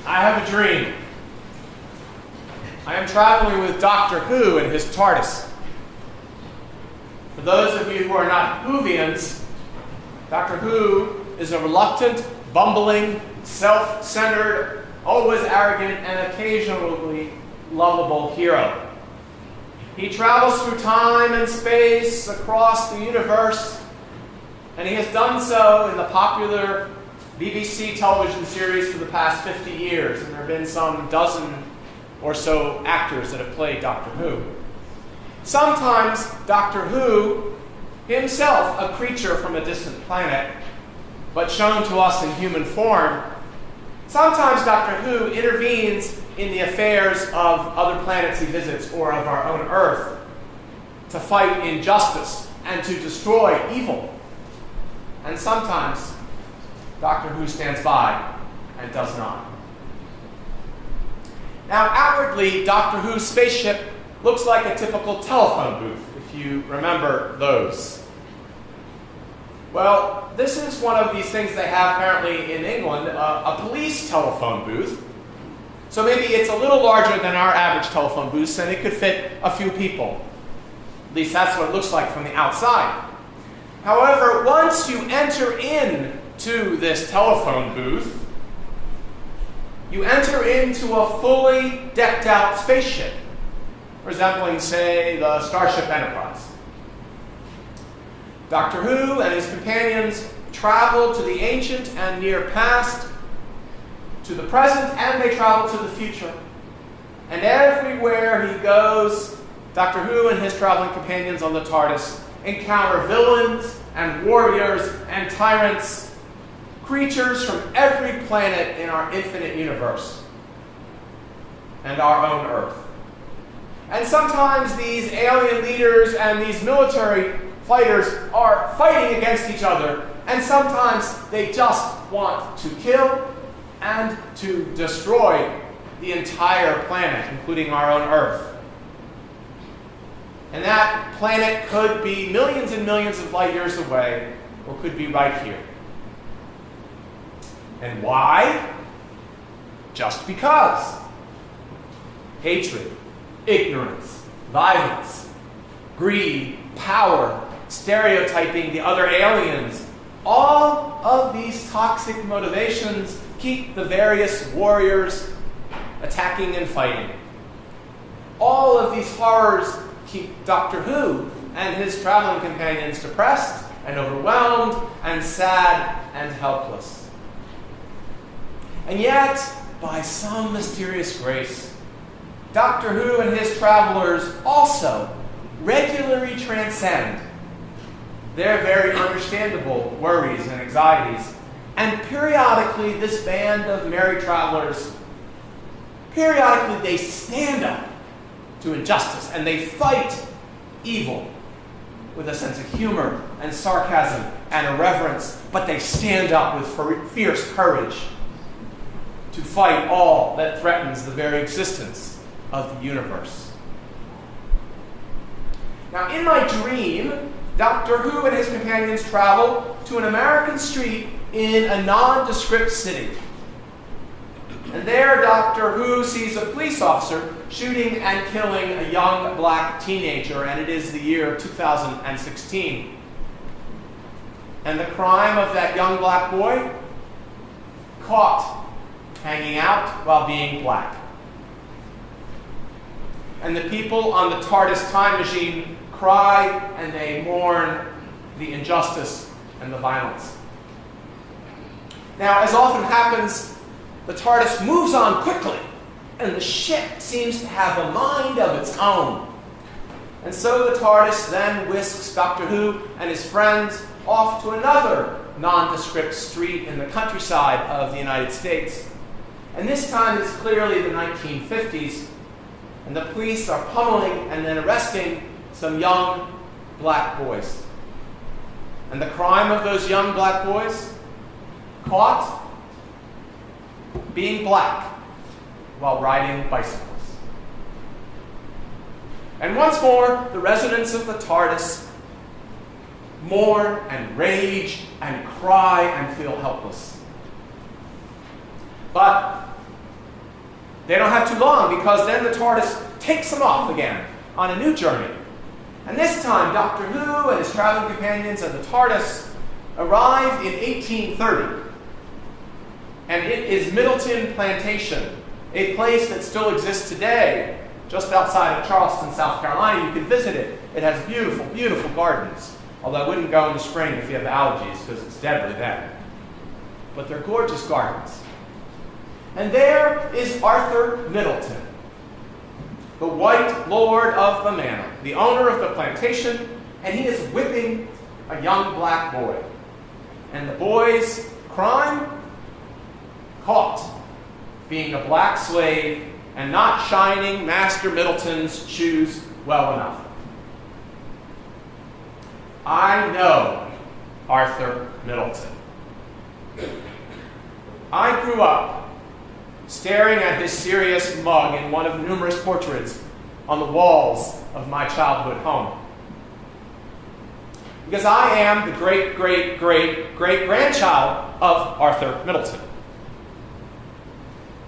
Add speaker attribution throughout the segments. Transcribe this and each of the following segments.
Speaker 1: I have a dream. I am traveling with Doctor Who and his TARDIS. For those of you who are not Whovians, Doctor Who is a reluctant, bumbling, self-centered, always arrogant, and occasionally lovable hero. He travels through time and space across the universe, and he has done so in the popular BBC television series for the past 50 years, and there have been some dozen or so actors that have played Doctor Who. Sometimes Doctor Who, himself a creature from a distant planet, but shown to us in human form, sometimes Doctor Who intervenes in the affairs of other planets he visits or of our own Earth to fight injustice and to destroy evil. And sometimes Doctor Who stands by and does not. Now, outwardly, Doctor Who's spaceship looks like a typical telephone booth, if you remember those. Well, this is one of these things they have apparently in England, a police telephone booth. So maybe it's a little larger than our average telephone booths, and it could fit a few people. At least that's what it looks like from the outside. However, once you enter into this telephone booth, you enter into a fully decked out spaceship, resembling, say, the Starship Enterprise. Doctor Who and his companions travel to the ancient and near past, to the present, and they travel to the future. And everywhere he goes, Doctor Who and his traveling companions on the TARDIS encounter villains and warriors and tyrants, creatures from every planet in our infinite universe and our own Earth. And sometimes these alien leaders and these military fighters are fighting against each other, and sometimes they just want to kill and to destroy the entire planet, including our own Earth. And that planet could be millions and millions of light years away, or could be right here. And why? Just because. Hatred, ignorance, violence, greed, power, stereotyping the other aliens, all of these toxic motivations keep the various warriors attacking and fighting. All of these horrors keep Doctor Who and his traveling companions depressed and overwhelmed and sad and helpless. And yet, by some mysterious grace, Doctor Who and his travelers also regularly transcend their very understandable worries and anxieties. And periodically, this band of merry travelers, periodically they stand up to injustice and they fight evil with a sense of humor and sarcasm and irreverence, but they stand up with fierce courage to fight all that threatens the very existence of the universe. Now, in my dream, Doctor Who and his companions travel to an American street in a nondescript city. And there, Doctor Who sees a police officer shooting and killing a young black teenager, and it is the year 2016. And the crime of that young black boy? Caught hanging out while being black. And the people on the TARDIS time machine cry and they mourn the injustice and the violence. Now, as often happens, the TARDIS moves on quickly, and the ship seems to have a mind of its own. And so the TARDIS then whisks Doctor Who and his friends off to another nondescript street in the countryside of the United States. And this time it's clearly the 1950s, and the police are pummeling and then arresting some young black boys. And the crime of those young black boys? Caught being black while riding bicycles. And once more, the residents of the TARDIS mourn and rage and cry and feel helpless. But They don't have too long, because then the TARDIS takes them off again on a new journey. And this time, Doctor Who and his traveling companions and the TARDIS arrive in 1830. And it is Middleton Plantation, a place that still exists today, just outside of Charleston, South Carolina. You can visit it. It has beautiful, beautiful gardens. Although I wouldn't go in the spring if you have allergies, because it's deadly then. But they're gorgeous gardens. And there is Arthur Middleton, the White Lord of the Manor, the owner of the plantation, and he is whipping a young black boy. And the boy's crime? Caught being a black slave and not shining Master Middleton's shoes well enough. I know Arthur Middleton. I grew up staring at his serious mug in one of numerous portraits on the walls of my childhood home. Because I am the great-great-great-great-grandchild of Arthur Middleton,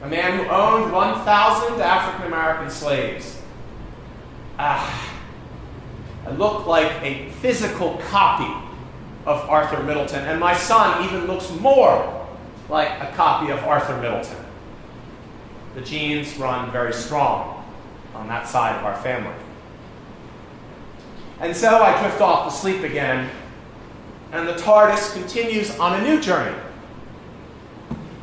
Speaker 1: a man who owned 1,000 African-American slaves. I look like a physical copy of Arthur Middleton, and my son even looks more like a copy of Arthur Middleton. The genes run very strong on that side of our family. And so I drift off to sleep again, and the TARDIS continues on a new journey.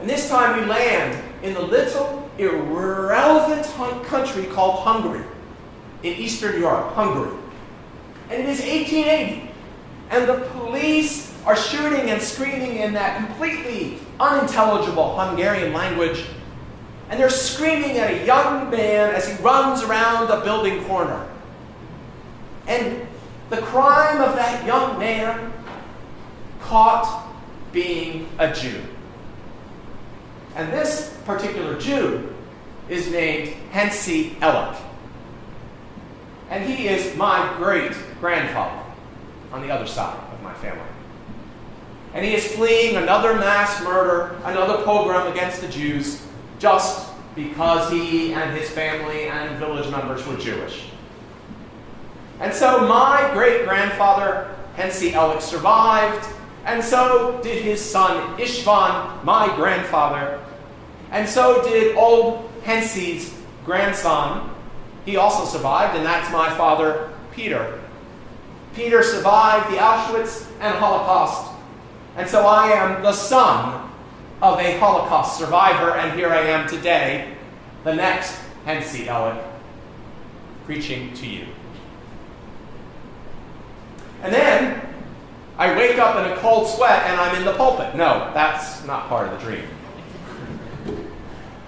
Speaker 1: And this time we land in the little, irrelevant country called Hungary, in Eastern Europe, Hungary. And it is 1880, and the police are shooting and screaming in that completely unintelligible Hungarian language, and they're screaming at a young man as he runs around a building corner. And the crime of that young man, caught being a Jew. And this particular Jew is named Hentzi Sermon. And he is my great-grandfather on the other side of my family. And he is fleeing another mass murder, another pogrom against the Jews, just because he and his family and village members were Jewish. And so my great-grandfather, Hentzi Sermon, survived, and so did his son Istvan, my grandfather, and so did old Hentzi's grandson. He also survived, and that's my father, Peter. Peter survived the Auschwitz and Holocaust, and so I am the son of a Holocaust survivor, and here I am today, the next Hentzi Sermon, preaching to you. And then I wake up in a cold sweat and I'm in the pulpit. No, that's not part of the dream. Then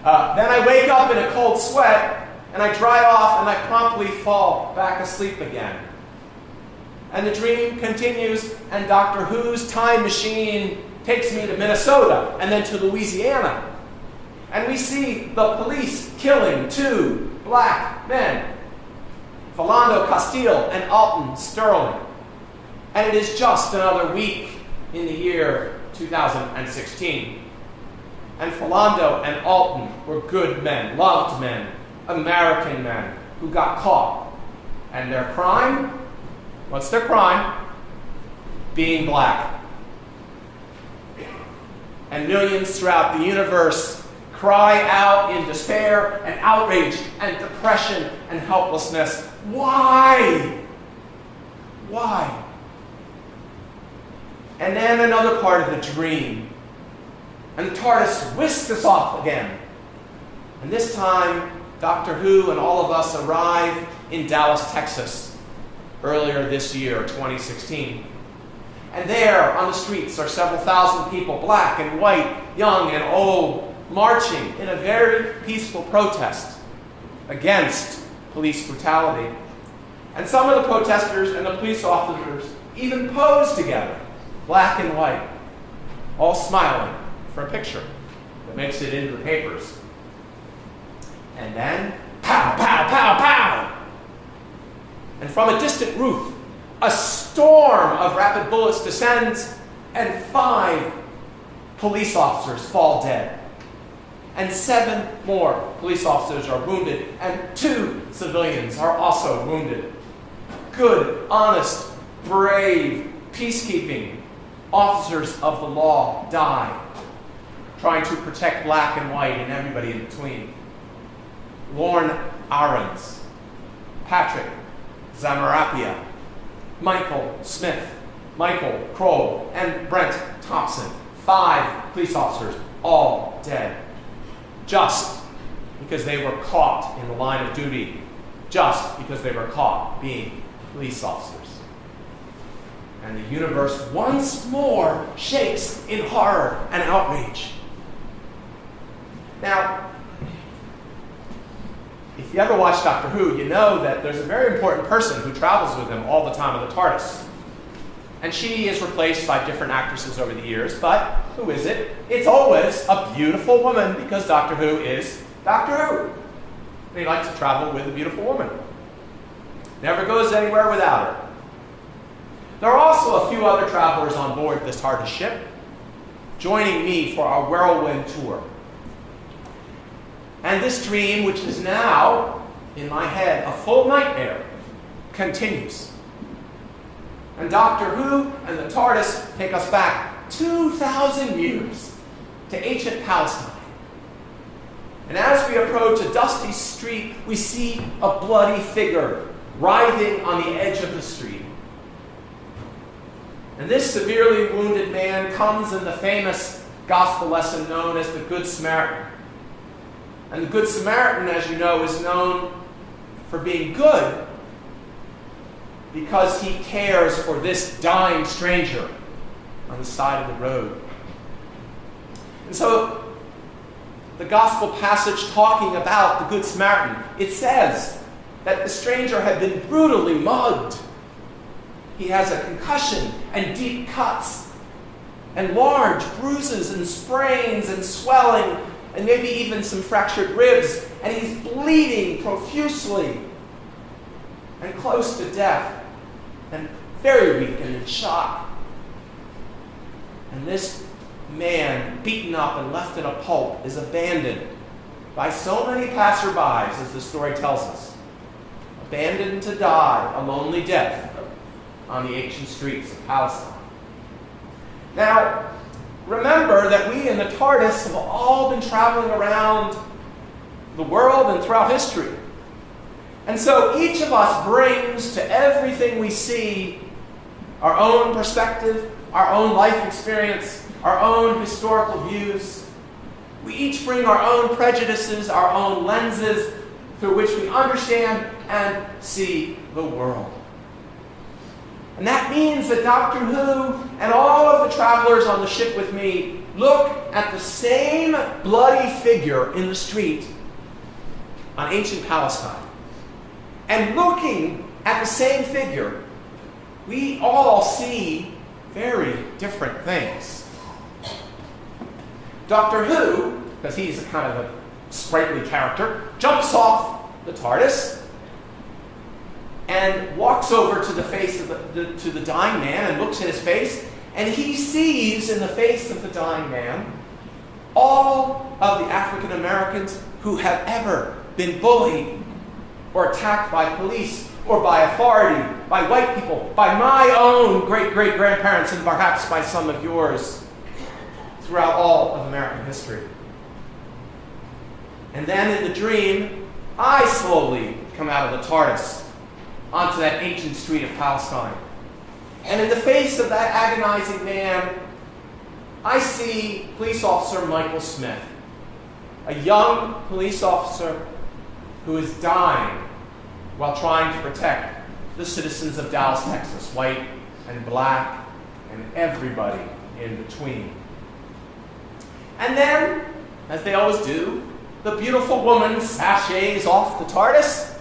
Speaker 1: I wake up in a cold sweat and I dry off and I promptly fall back asleep again. And the dream continues, and Doctor Who's time machine takes me to Minnesota and then to Louisiana. And we see the police killing 2 black men, Philando Castile and Alton Sterling. And it is just another week in the year 2016. And Philando and Alton were good men, loved men, American men who got caught. And their crime? What's their crime? Being black. And millions throughout the universe cry out in despair and outrage and depression and helplessness. Why? Why? And then another part of the dream. And the TARDIS whisks us off again. And this time, Doctor Who and all of us arrive in Dallas, Texas, earlier this year, 2016. And there, on the streets, are several thousand people, black and white, young and old, marching in a very peaceful protest against police brutality. And some of the protesters and the police officers even pose together, black and white, all smiling for a picture that makes it into the papers. And then, pow, pow, pow, pow! And from a distant roof, a storm of rapid bullets descends, and 5 police officers fall dead. and 7 more police officers are wounded, and 2 civilians are also wounded. Good, honest, brave, peacekeeping officers of the law die, trying to protect black and white and everybody in between. Lorne Ahrens, Patrick Zamarapia, Michael Smith, Michael Kroll, and Brent Thompson. 5 police officers, all dead. Just because they were caught in the line of duty. Just because they were caught being police officers. And the universe once more shakes in horror and outrage. Now, if you ever watch Doctor Who, you know that there's a very important person who travels with him all the time in the TARDIS. And she is replaced by different actresses over the years, but who is it? It's always a beautiful woman, because Doctor Who is Doctor Who. He likes to travel with a beautiful woman. Never goes anywhere without her. There are also a few other travelers on board this TARDIS ship, joining me for our whirlwind tour. And this dream, which is now, in my head, a full nightmare, continues. And Doctor Who and the TARDIS take us back 2,000 years to ancient Palestine. And as we approach a dusty street, we see a bloody figure writhing on the edge of the street. And this severely wounded man comes in the famous gospel lesson known as the Good Samaritan. And the Good Samaritan, as you know, is known for being good because he cares for this dying stranger on the side of the road. And so, the gospel passage talking about the Good Samaritan, it says that the stranger had been brutally mugged. He has a concussion and deep cuts and large bruises and sprains and swelling and maybe even some fractured ribs, and he's bleeding profusely and close to death and very weak and in shock. And this man, beaten up and left in a pulp, is abandoned by so many passerbys, as the story tells us. Abandoned to die a lonely death on the ancient streets of Palestine. Now, remember that we in the TARDIS have all been traveling around the world and throughout history. And so each of us brings to everything we see our own perspective, our own life experience, our own historical views. We each bring our own prejudices, our own lenses through which we understand and see the world. And that means that Doctor Who and all of the travelers on the ship with me look at the same bloody figure in the street on ancient Palestine. And looking at the same figure, we all see very different things. Doctor Who, because he's a kind of a sprightly character, jumps off the TARDIS and walks over to the face of the dying man and looks in his face, and he sees in the face of the dying man all of the African Americans who have ever been bullied or attacked by police or by authority, by white people, by my own great-great-grandparents, and perhaps by some of yours throughout all of American history. And then in the dream, I slowly come out of the TARDIS onto that ancient street of Palestine. And in the face of that agonizing man, I see police officer Michael Smith, a young police officer who is dying while trying to protect the citizens of Dallas, Texas, white and black and everybody in between. And then, as they always do, the beautiful woman sashays off the TARDIS,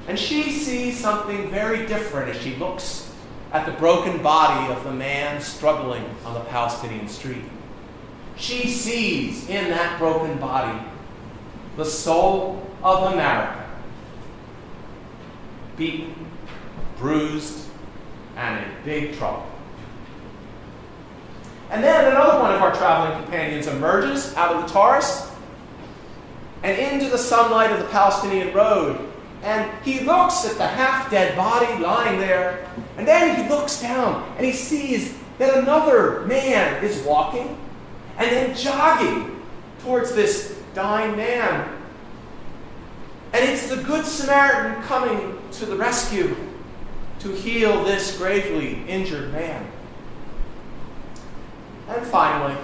Speaker 1: and she sees something very different as she looks at the broken body of the man struggling on the Palestinian street. She sees in that broken body the soul of America, beaten, bruised, and in big trouble. And then another one of our traveling companions emerges out of the TARDIS and into the sunlight of the Palestinian road. And he looks at the half-dead body lying there. And then he looks down and he sees that another man is walking and then jogging towards this dying man. And it's the Good Samaritan coming to the rescue to heal this gravely injured man. And finally,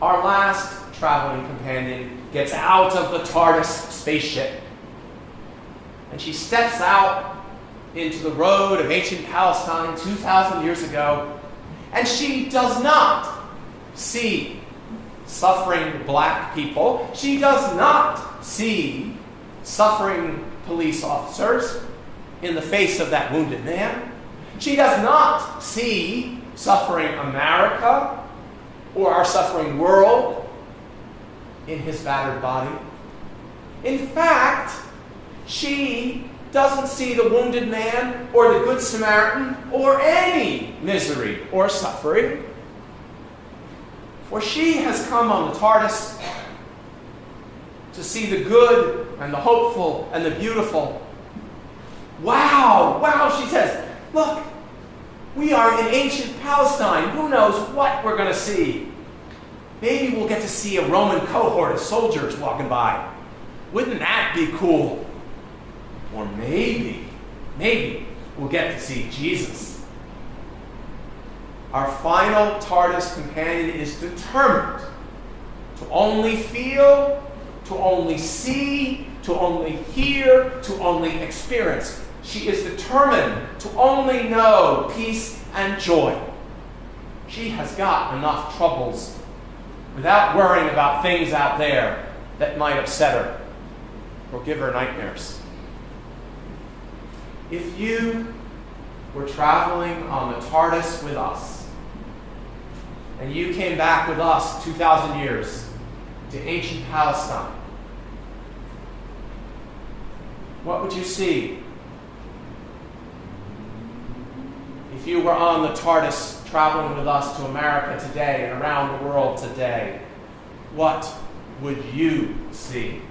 Speaker 1: our last traveling companion gets out of the TARDIS spaceship. And she steps out into the road of ancient Palestine 2,000 years ago. And she does not see suffering black people. She does not see suffering police officers in the face of that wounded man. She does not see suffering America or our suffering world in his battered body. In fact, she doesn't see the wounded man or the Good Samaritan or any misery or suffering. For she has come on the TARDIS to see the good and the hopeful and the beautiful. Wow, she says, look, we are in ancient Palestine. Who knows what we're going to see? Maybe we'll get to see a Roman cohort of soldiers walking by. Wouldn't that be cool? Or maybe we'll get to see Jesus. Our final TARDIS companion is determined to only feel, to only see, to only hear, to only experience. She is determined to only know peace and joy. She has got enough troubles without worrying about things out there that might upset her or give her nightmares. If you were traveling on the TARDIS with us, and you came back with us 2,000 years to ancient Palestine, what would you see? If you were on the TARDIS traveling with us to America today and around the world today, what would you see?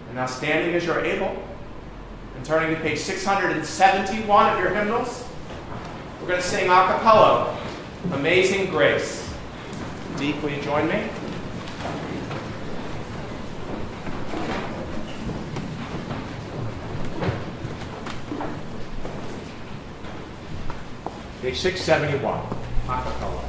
Speaker 1: And now, standing as you're able, and turning to page 671 of your hymnals, we're going to sing a cappella, Amazing Grace. Deke, will you join me? Page 671, a cappella.